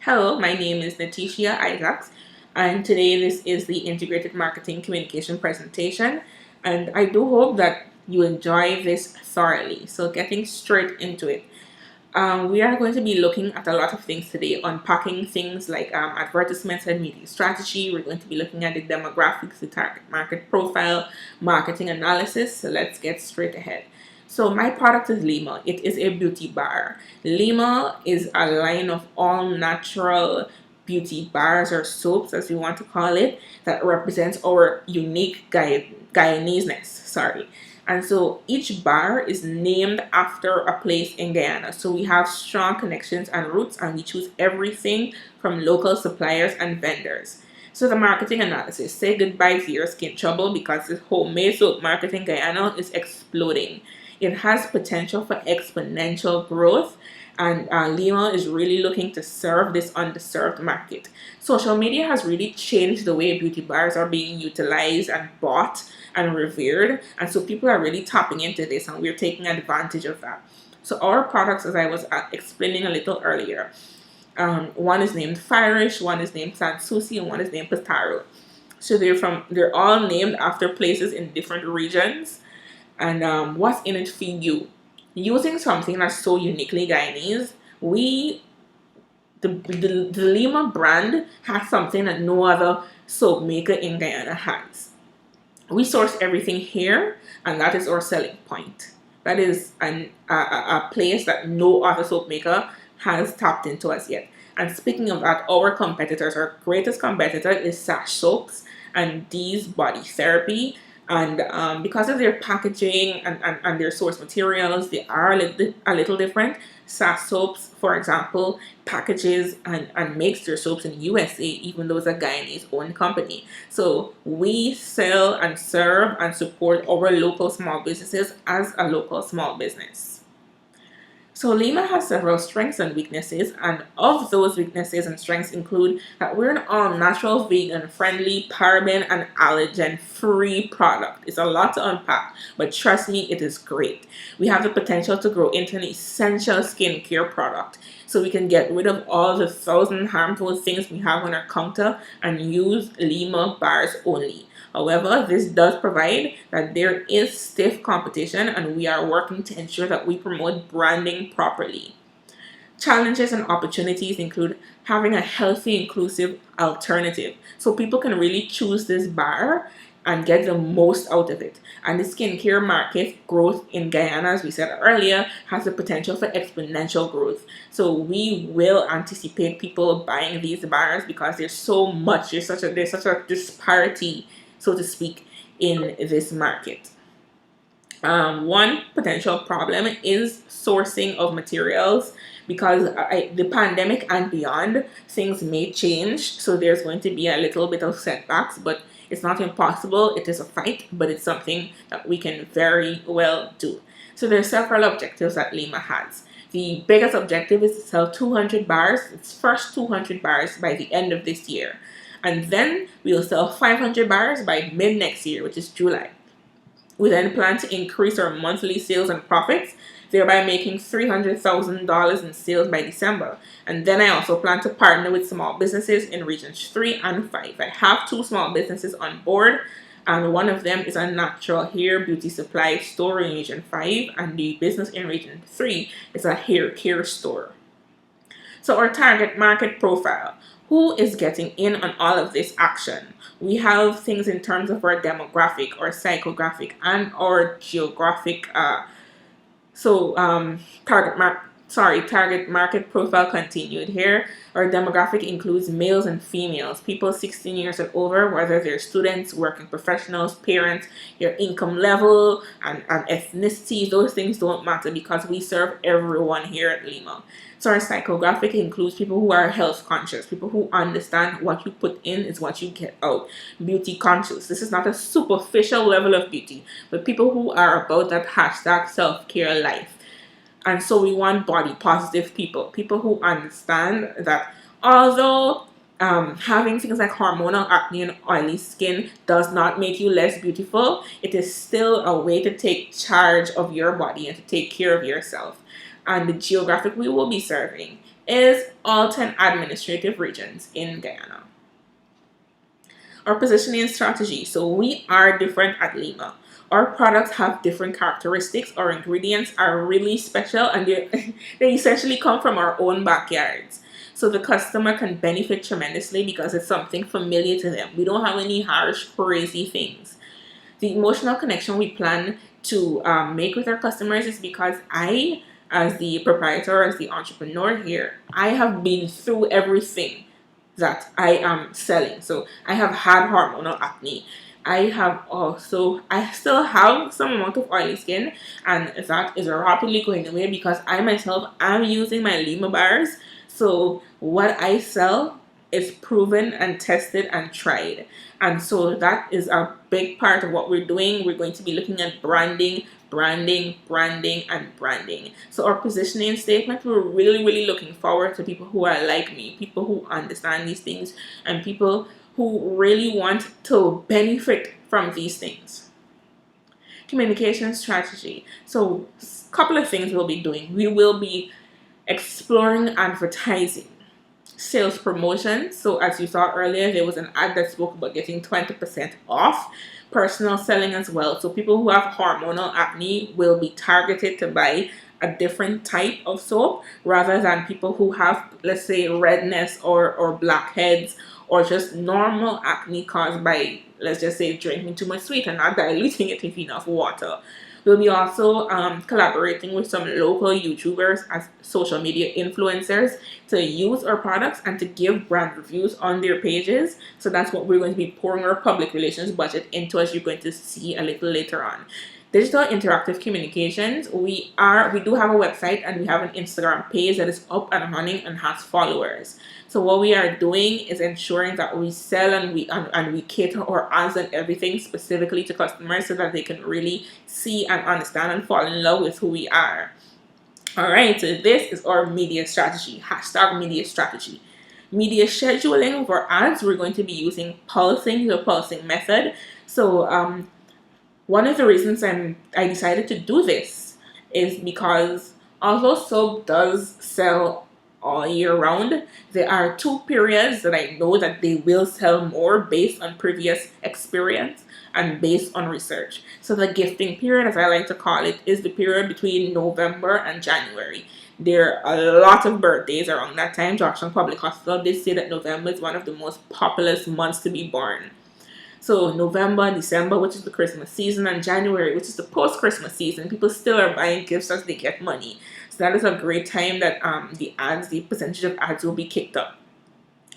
Hello, my name is Natisha Isaacs, and today this is the Integrated Marketing Communication presentation. And I do hope that you enjoy this thoroughly. So, getting straight into it, we are going to be looking at a lot of things today, unpacking things like advertisements and media strategy. We're going to be looking at the demographics, the target market profile, marketing analysis. So, let's get straight ahead. So my product is Lima. It is a beauty bar. Lima is a line of all natural beauty bars or soaps, as we want to call it, that represents our unique Guyanese-ness. Sorry. And so each bar is named after a place in Guyana. So we have strong connections and roots, and we choose everything from local suppliers and vendors. So the marketing analysis, say goodbye to your skin trouble because the homemade soap market in Guyana is exploding. It has potential for exponential growth, and Lima is really looking to serve this underserved market. Social media has really changed the way beauty bars are being utilized and bought and revered, and so people are really tapping into this, and we're taking advantage of that. So our products, as I was explaining a little earlier, one is named Firish, one is named Sanssouci, and one is named Pataru. So they're all named after places in different regions. And what's in it for you? Using something that's so uniquely Guyanese, the Lima brand has something that no other soap maker in Guyana has. We source everything here, and that is our selling point. That is a place that no other soap maker has tapped into as yet. And speaking of that, our greatest competitor is Sash Soaps and D's Body Therapy. And because of their packaging and their source materials, they are a little different. Sash Soaps, for example, packages and makes their soaps in USA, even though it's a Guyanese owned company. So we sell and serve and support our local small businesses as a local small business. So Lima has several strengths and weaknesses, and of those weaknesses and strengths include that we're an all-natural, vegan-friendly, paraben and allergen-free product. It's a lot to unpack, but trust me, it is great. We have the potential to grow into an essential skincare product, so we can get rid of all the 1,000 harmful things we have on our counter and use Lima bars only. However, this does provide that there is stiff competition, and we are working to ensure that we promote branding properly. Challenges and opportunities include having a healthy, inclusive alternative, so people can really choose this bar and get the most out of it. And the skincare market growth in Guyana, as we said earlier, has the potential for exponential growth. So we will anticipate people buying these bars because there's such a disparity, so to speak, in this market. One potential problem is sourcing of materials because the pandemic and beyond, things may change. So there's going to be a little bit of setbacks, but it's not impossible. It is a fight, but it's something that we can very well do. So there are several objectives that Lima has. The biggest objective is to sell 200 bars, its first 200 bars by the end of this year. And then we'll sell 500 bars by mid next year, which is July. We then plan to increase our monthly sales and profits, thereby making $300,000 in sales by December. And then I also plan to partner with small businesses in regions 3 and 5. I have 2 small businesses on board, and one of them is a natural hair beauty supply store in region 5, and the business in region 3 is a hair care store. So our target market profile. Who is getting in on all of this action? We have things in terms of our demographic, our psychographic, and our geographic. Target market profile continued here. Our demographic includes males and females, people 16 years and over, whether they're students, working professionals, parents, your income level, and ethnicity. Those things don't matter because we serve everyone here at Lima. So our psychographic includes people who are health conscious, people who understand what you put in is what you get out. Beauty conscious. This is not a superficial level of beauty, but people who are about that hashtag self-care life. And so we want body positive people who understand that although having things like hormonal acne and oily skin does not make you less beautiful, it is still a way to take charge of your body and to take care of yourself. and the geographic we will be serving is all 10 administrative regions in Guyana. Our positioning strategy. So we are different at Lima. Our products have different characteristics. Our ingredients are really special, and they essentially come from our own backyards. So the customer can benefit tremendously because it's something familiar to them. We don't have any harsh, crazy things. The emotional connection we plan to make with our customers is because I, as the proprietor, as the entrepreneur here, I have been through everything that I am selling. So I have had hormonal acne. I still have some amount of oily skin, and that is rapidly going away because I myself am using my Lima bars. So what I sell is proven and tested and tried. And so that is a big part of what we're doing. We're going to be looking at branding, and branding. So our positioning statement, we're really looking forward to people who are like me, people who understand these things, and people who really want to benefit from these things. Communication strategy. So a couple of things we'll be doing. We will be exploring advertising, sales promotion. So as you saw earlier, there was an ad that spoke about getting 20% off. Personal selling as well. So people who have hormonal acne will be targeted to buy a different type of soap rather than people who have, let's say, redness or blackheads or just normal acne caused by, let's just say, drinking too much sweet and not diluting it with enough water. We'll be also collaborating with some local YouTubers as social media influencers to use our products and to give brand reviews on their pages. So that's what we're going to be pouring our public relations budget into, as you're going to see a little later on. Digital interactive communications. We do have a website and we have an Instagram page that is up and running and has followers. So what we are doing is ensuring that we sell and we cater our ads and everything specifically to customers so that they can really see and understand and fall in love with who we are. Alright, so this is our media strategy. Hashtag media strategy. Media scheduling of our ads, we're going to be using pulsing, the pulsing method. So one of the reasons I decided to do this is because although soap does sell all year round, there are two periods that I know that they will sell more based on previous experience and based on research. So the gifting period, as I like to call it, is the period between November and January. There are a lot of birthdays around that time. Georgetown Public Hospital did say that November is one of the most populous months to be born. So November, December, which is the Christmas season, and January, which is the post-Christmas season, people still are buying gifts as they get money. So that is a great time that the percentage of ads will be kicked up.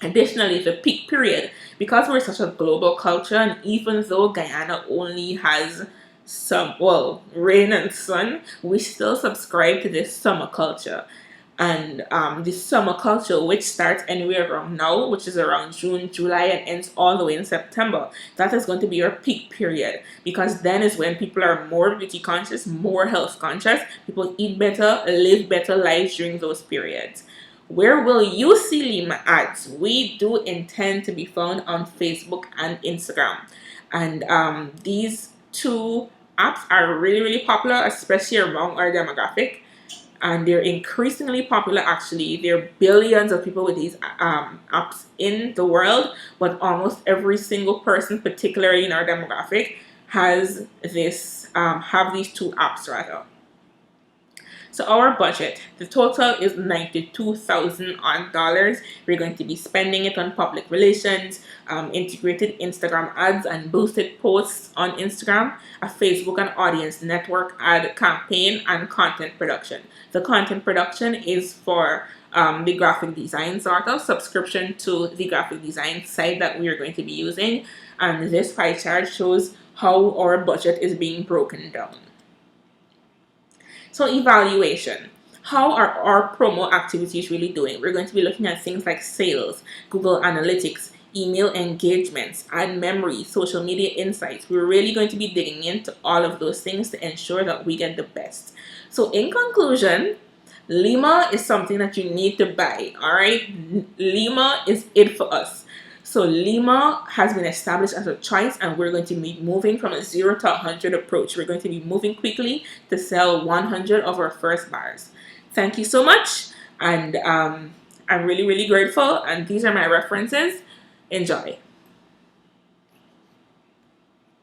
Additionally, the peak period, because we're such a global culture, and even though Guyana only has rain and sun, we still subscribe to this summer culture. And this summer culture, which starts anywhere around now, which is around June, July, and ends all the way in September, that is going to be your peak period, because then is when people are more beauty conscious, more health conscious. People eat better, live better lives during those periods. Where will you see Lima ads? We do intend to be found on Facebook and Instagram. And these two apps are really popular, especially among our demographic. And they're increasingly popular actually. There are billions of people with these apps in the world, but almost every single person, particularly in our demographic, has have these two apps rather. So our budget, the total is $92,000. We're going to be spending it on public relations, integrated Instagram ads and boosted posts on Instagram, a Facebook and audience network ad campaign, and content production. The content production is for the graphic design sort of subscription to the graphic design site that we are going to be using. And this pie chart shows how our budget is being broken down. So evaluation. How are our promo activities really doing? We're going to be looking at things like sales, Google Analytics, email engagements, ad memory, social media insights. We're really going to be digging into all of those things to ensure that we get the best. So in conclusion, Lima is something that you need to buy, all right? Lima is it for us. So Lima has been established as a choice, and we're going to be moving from a 0 to 100 approach. We're going to be moving quickly to sell 100 of our first bars. Thank you so much, and I'm really, really grateful, and these are my references. Enjoy.